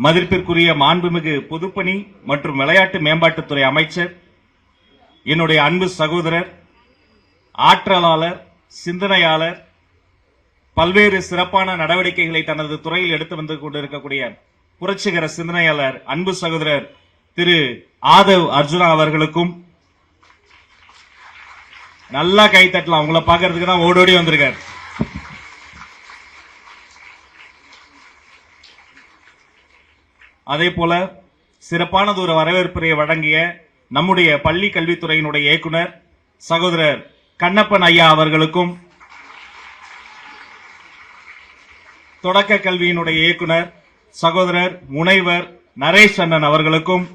மதிப்பிற்குரிய மாண்புமிகு பொதுப்பணி மற்றும் விளையாட்டு மேம்பாட்டுத்துறை அமைச்சர், என்னுடைய அன்பு சகோதரர், ஆற்றலாளர், சிந்தனையாளர், பல்வேறு சிறப்பான நடவடிக்கைகளை தனது துறையில் எடுத்து வந்து கொண்டிருக்கக்கூடிய புரட்சிகர சிந்தனையாளர் அன்பு சகோதரர் திரு ஆதவ் அர்ஜுனா அவர்களுக்கும் நல்லா கை தட்டலாம். உங்களை பார்க்கறதுக்கு தான் ஓடோடி வந்திருக்கார். அதே போல சிறப்பானது ஒரு வரவேற்புரை வழங்கிய நம்முடைய பள்ளி கல்வித்துறையினுடைய இயக்குனர் சகோதரர் கண்ணப்பன் ஐயா அவர்களுக்கும், தொடக்க கல்வியினுடைய இயக்குனர் சகோதரர் முனைவர் நரேஷ் அண்ணன் அவர்களுக்கும்,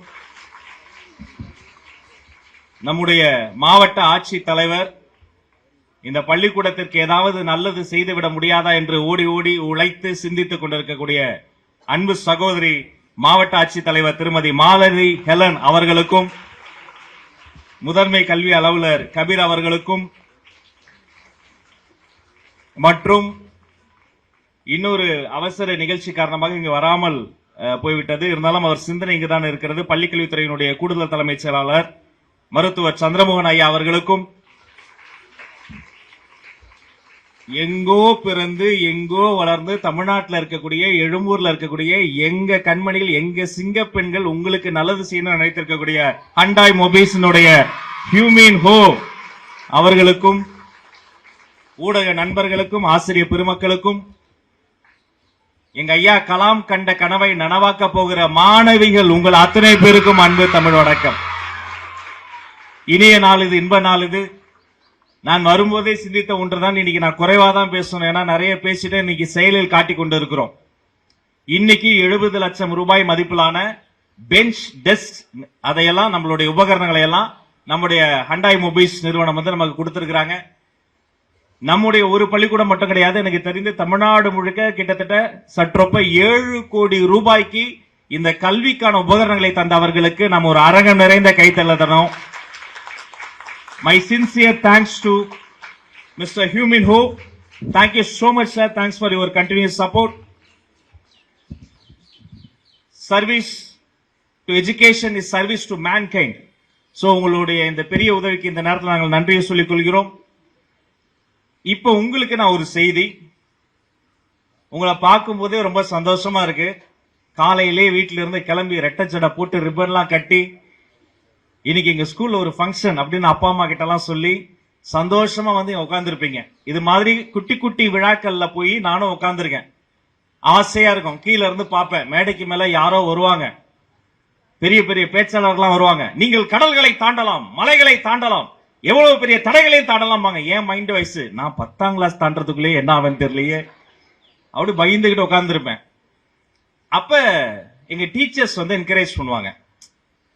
நம்முடைய மாவட்ட ஆட்சித் தலைவர் இந்த பள்ளிக்கூடத்திற்கு ஏதாவது நல்லது செய்துவிட முடியாதா என்று ஓடி ஓடி உழைத்து சிந்தித்துக் கொண்டிருக்கக்கூடிய அன்பு சகோதரி மாவட்ட ஆட்சித்தலைவர் திருமதி மாலதி ஹெலன் அவர்களுக்கும், முதன்மை கல்வி அலுவலர் கபீர் அவர்களுக்கும், மற்றும் இன்னொரு அவசர நிகழ்ச்சி காரணமாக இங்கு வராமல் போய்விட்டது. இருந்தாலும் அவர் சிந்தனை இங்குதான் இருக்கிறது. பள்ளிக்கல்வித்துறையினுடைய கூடுதல் தலைமைச் செயலாளர் மருத்துவர் சந்திரமோகன் ஐயா அவர்களுக்கும், எங்கோ பிறந்து எங்கோ வளர்ந்து தமிழ்நாட்டில் இருக்கக்கூடிய எழும்பூர்ல இருக்கக்கூடிய எங்க கண்மணிகள், எங்க சிங்க பெண்கள் உங்களுக்கு நல்லது செய்யணும்னு நினைத்திருக்கக்கூடிய ஹண்டாய் மொபைல்ஸினுடைய ஹியூமின் ஹோ அவர்களுக்கும், ஊடக நண்பர்களுக்கும், ஆசிரியர் பெருமக்களுக்கும், எங்க ஐயா கலாம் கண்ட கனவை நனவாக்க போகிற மாணவிகள் உங்கள் அத்தனை பேருக்கும் அன்பு தமிழ் வணக்கம். இனிய நாள் இது, இன்ப நாள் இது. நான் வரும்போதே சிந்தித்த ஒன்றுதான், இன்னைக்கு நான் குறைவாதான் பேசணும், ஏன்னா நிறைய பேசிட்டு இன்னைக்கு செயலில் காட்டிக் கொண்டு இருக்கிறோம். இன்னைக்கு 70 லட்சம் ரூபாய் மதிப்பிலான பெஞ்ச், டெஸ்க், அதையெல்லாம் நம்மளுடைய உபகரணங்களை எல்லாம் நம்முடைய ஹண்டாய் மொபைல்ஸ் நிறுவனம் வந்து நமக்கு கொடுத்திருக்கிறாங்க. நம்முடைய ஒரு பள்ளிக்கூடம் மட்டும் கிடையாது, எனக்கு தெரிந்து தமிழ்நாடு முழுக்க கிட்டத்தட்ட சற்றொப்ப 7 கோடி ரூபாய்க்கு இந்த கல்விக்கான உபகரணங்களை தந்த அவர்களுக்கு நாம் ஒரு அரங்கம் நிறைந்த கைத்தள்ள தரோம். My sincere thanks to Mr. Humin Ho. Thank you so much, sir. Thanks for your continuous support. Service to education is service to mankind. So உங்களுடைய இந்த பெரிய உதவிக்கு இந்த நேரத்தில் நாங்கள் நன்றியை சொல்லிக் கொள்கிறோம். இப்போ உங்களுக்கு நான் ஒரு செய்தி, உங்களை பார்க்கும் போதே ரொம்ப சந்தோஷமா இருக்கு. காலையிலே வீட்டில இருந்து கிளம்பி ரெட்டச்சடை போட்டு ரிப்பன்லாம் கட்டி இன்னைக்கு எங்க ஸ்கூல்ல ஒரு ஃபங்க்ஷன் அப்படின்னு அப்பா அம்மா கிட்ட எல்லாம் சொல்லி சந்தோஷமா வந்து உட்கார்ந்துருப்பீங்க. இது மாதிரி குட்டி குட்டி விழாக்கள்ல போய் நானும் உட்கார்ந்துருக்கேன். ஆசையா இருக்கும். கீழே இருந்து பார்ப்பேன், மேடைக்கு மேல யாரோ வருவாங்க, பெரிய பெரிய பேச்சாளர்கள்லாம் வருவாங்க. நீங்கள் கடல்களை தாண்டலாம், மலைகளை தாண்டலாம், எவ்வளவு பெரிய தடைகளையும் தாண்டலாம். ஏன் மைண்ட் வயசு, நான் 10ஆம் கிளாஸ் தாண்டறதுக்குள்ளே என்ன ஆவன்னு தெரியலையே, அப்படி பயந்துகிட்டு உட்கார்ந்துருப்பேன். அப்ப எங்க டீச்சர்ஸ் வந்து என்கரேஜ் பண்ணுவாங்க,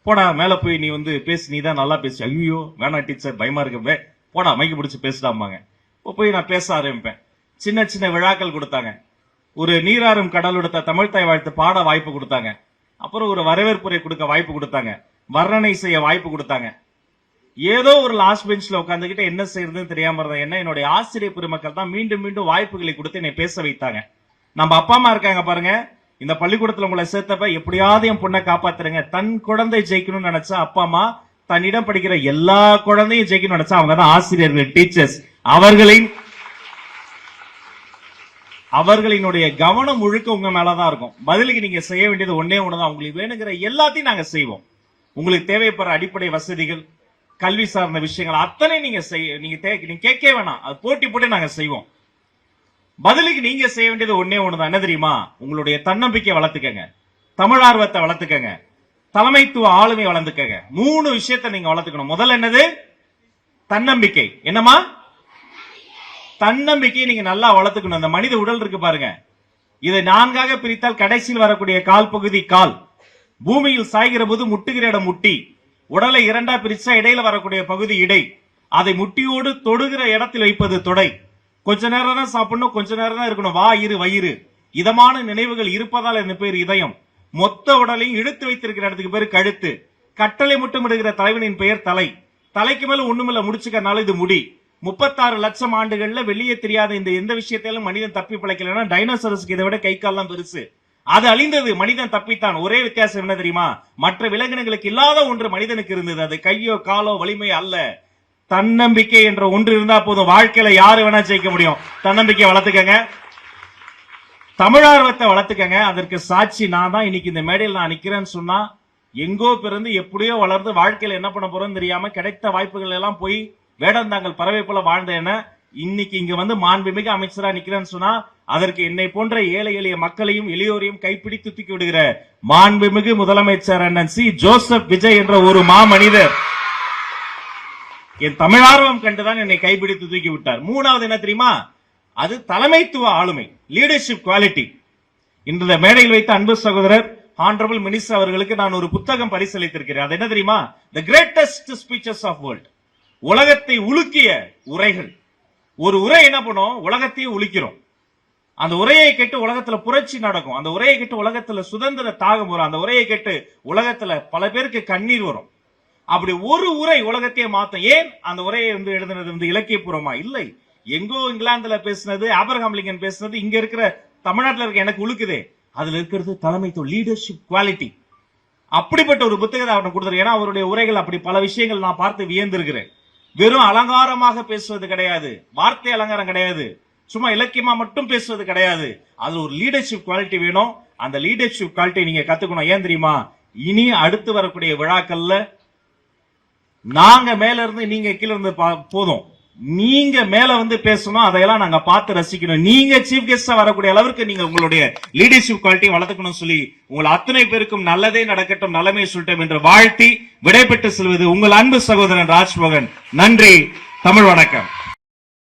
போடா மேல போய் நீ வந்து பேசு, நீ தான் நல்லா பேசு. ஐயோ வேணா டீச்சர், பயமா இருக்கு, போடா மைக்கு பிடிச்சு பேசிடாமாங்க. இப்போ போய் நான் பேச ஆரம்பிப்பேன். சின்ன சின்ன விழாக்கள் கொடுத்தாங்க. ஒரு நீராறும் கடலுடுத்த தமிழ்த்தாய் வாழ்த்து பாட வாய்ப்பு கொடுத்தாங்க. அப்புறம் ஒரு வரவேற்புரை கொடுக்க வாய்ப்பு கொடுத்தாங்க. வர்ணனை செய்ய வாய்ப்பு கொடுத்தாங்க. ஏதோ ஒரு லாஸ்ட் பெஞ்ச்ல உட்காந்துக்கிட்டு என்ன செய்யறதுன்னு தெரியாம இருந்தேன். என்ன என்னுடைய ஆசிரியர் பெருமக்கள் தான் மீண்டும் மீண்டும் வாய்ப்புகளை கொடுத்து என்னை பேச வைத்தாங்க. நம்ம அப்பா அம்மா இருக்காங்க பாருங்க, இந்த பள்ளிக்கூடத்துல உங்களை சேர்த்தப்ப எப்படியாவது என் பொண்ணை காப்பாத்துறங்க. தன் குழந்தை ஜெயிக்கணும்னு நினைச்சா அப்பா அம்மா, தன்னிடம் படிக்கிற எல்லா குழந்தையும் ஜெயிக்கணும்னு நினைச்சா அவங்க தான் ஆசிரியர்கள், டீச்சர்ஸ். அவர்களினுடைய கவனம் முழுக்க உங்க மேலதான் இருக்கும். பதிலுக்கு நீங்க செய்ய வேண்டியது ஒன்னே ஒண்ணுதான், உங்களுக்கு வேணுங்கிற எல்லாத்தையும் நாங்க செய்வோம். உங்களுக்கு தேவைப்படுற அடிப்படை வசதிகள், கல்வி சார்ந்த விஷயங்கள் அத்தனை நீங்க கேட்க வேணாம், அது போட்டி போட்டு நாங்க செய்வோம். பதிலுக்கு நீங்க செய்ய வேண்டியது ஒன்னே ஒண்ணுதான், என்ன தெரியுமா? உங்களுடைய தன்னம்பிக்கை வளர்த்துக்கங்க, தமிழ் ஆர்வத்தை வளர்த்துக்கங்க, தலைமைத்துவ ஆளுமை வளர்த்துக்கங்க. 3 விஷயத்தை நீங்க வளர்த்துக்கணும். முதல்ல என்னது? தன்னம்பிக்கை. என்னமா? தன்னம்பிக்கையை நீங்க நல்லா வளர்த்துக்கணும். அந்த மனித உடல் இருக்கு பாருங்க, இதை 4ஆக பிரித்தால் கடைசியில் வரக்கூடிய கால் பகுதி கால், பூமியில் சாய்கிற போது முட்டுகிற இடம் முட்டி, உடலை 2ஆ பிரிச்சா இடையில வரக்கூடிய பகுதி இடை, அதை முட்டியோடு தொடுகிற இடத்தில் வைப்பது தொடை. கொஞ்ச நேரம் தான் சாப்பிடணும், கொஞ்ச நேரம் தான் இருக்கணும். வயிறு இதமான நினைவுகள் இருப்பதால் இந்த பேர் இதயம். மொத்த உடலையும் இழுத்து வைத்திருக்கிற இடத்துக்கு பேர் கழுத்து. கட்டளை முட்டமிடுகிற தலைவனின் பெயர் தலை. தலைக்கு மேல ஒண்ணுமில்ல முடிச்சுக்கனால இது முடி. 36 லட்சம் ஆண்டுகள்ல வெளியே தெரியாத இந்த எந்த விஷயத்திலும் மனிதன் தப்பி பிழைக்கலன்னா டைனோசரஸ்க்கு இதை விட கை கால்லாம் பெருசு. அது அழிந்தது, மனிதன் தப்பித்தான். ஒரே வித்தியாசம் என்ன தெரியுமா? மற்ற விலங்கினங்களுக்கு இல்லாத ஒன்று மனிதனுக்கு இருந்தது. அது கையோ காலோ வலிமை அல்ல, தன்னம்பிக்கை என்ற ஒன்று இருந்தா போதும். வாழ்க்கையில யாரு வேணா ஜெயிக்க முடியும். தன்னம்பிக்கை வளர்த்துக்கங்க, தமிழார்வத்தை வளர்த்துக்கங்க. அதற்கு சாட்சி நான் தான். இன்னைக்கு இந்த மேடையில் நான் நிக்கிறேன்னு சொன்னா, எங்கோ பிறந்து எப்படியோ வளர்ந்து வாழ்க்கையில என்ன பண்ண போறோம்னு தெரியாம கிடைத்த வாய்ப்புகள் எல்லாம் போய் வேடந்தாங்கள் பறவை போல வாழ்ந்த என்ன இன்னைக்கு இங்க வந்து மாண்புமிகு அமைச்சரா நிக்கிறேன்னு சொன்னா, அதற்கு என்னை போன்ற ஏழை எளிய மக்களையும் எளியோரையும் கைப்பிடித்து தூக்கி விடுகிற மாண்புமிகு முதலமைச்சர் அண்ணன் சி ஜோசப் விஜய் என்ற ஒரு மாமனிதர் என் தமிழார்வம் கண்டுதான் என்னை கைப்பிடித்து தூக்கி விட்டார். மூணாவது என்ன தெரியுமா? அது தலைமைத்துவ ஆளுமை, லீடர்ஷிப் குவாலிட்டி. இன்று மேடையில் வைத்த அன்பு சகோதரர் ஹானரபிள் மினிஸ்டர் அவர்களுக்கு நான் ஒரு புத்தகம் பரிசளித்திருக்கிறேன். அது என்ன தெரியுமா? The greatest speeches of world. உலகத்தை உலுக்கிய உரைகள். ஒரு உரை என்ன பண்ணும்? உலகத்தையே உலுக்கிறோம். அந்த உரையை கேட்டு உலகத்துல புரட்சி நடக்கும். அந்த உரையை கேட்டு உலகத்துல சுதந்திர தாகம் வரும். அந்த உரையை கேட்டு உலகத்துல பல பேருக்கு கண்ணீர் வரும். அப்படி ஒரு உரை உலகத்தையே மாத்தும். ஏன்? அந்த உரையை வந்து எழுதினது வந்து இலக்கியபூர்வமா இல்லை. எங்கோ இங்கிலாந்துல பேசினது, ஆபிரகாம் லிங்கன் பேசினது இங்க இருக்கிற தமிழ்நாட்டில் இருக்க எனக்கு உழுக்குதே. அதுல இருக்கிறது தலைமைத்துவம், லீடர்ஷிப் குவாலிட்டி. அப்படிப்பட்ட ஒரு புத்தகத்தை அவனை கொடுத்தாரு. ஏன்னா அவருடைய உரைகள் அப்படி பல விஷயங்கள் நான் பார்த்து வியந்திருக்கிறேன். வெறும் அலங்காரமாக பேசுவது கிடையாது, வார்த்தை அலங்காரம் கிடையாது, சும்மா இலக்கியமா மட்டும் பேசுவது கிடையாது. அதுல ஒரு லீடர்ஷிப் குவாலிட்டி வேணும். அந்த லீடர்ஷிப் குவாலிட்டி நீங்க கத்துக்கணும். ஏன் தெரியுமா? இனி அடுத்து வரக்கூடிய விழாக்கள்ல நாங்க மேல இருந்து நீங்க கீழ இருந்து போதும், நீங்க மேல வந்து பேசணும். அதையெல்லாம் நாங்க பார்த்து ரசிக்கணும். நீங்க சீஃப் கெஸ்டா வரக்கூடிய அளவுக்கு நீங்க உங்களுடைய லீடர்ஷிப் குவாலிட்டி வளர்த்துக்கணும் சொல்லி உங்கள் அத்தனை பேருக்கும் நல்லதே நடக்கட்டும், நலமே சொல்லட்டும் என்று வாழ்த்தி விடைபெற்று செல்வது உங்கள் அன்பு சகோதரன் ராஜ்மோகன். நன்றி. தமிழ் வணக்கம்.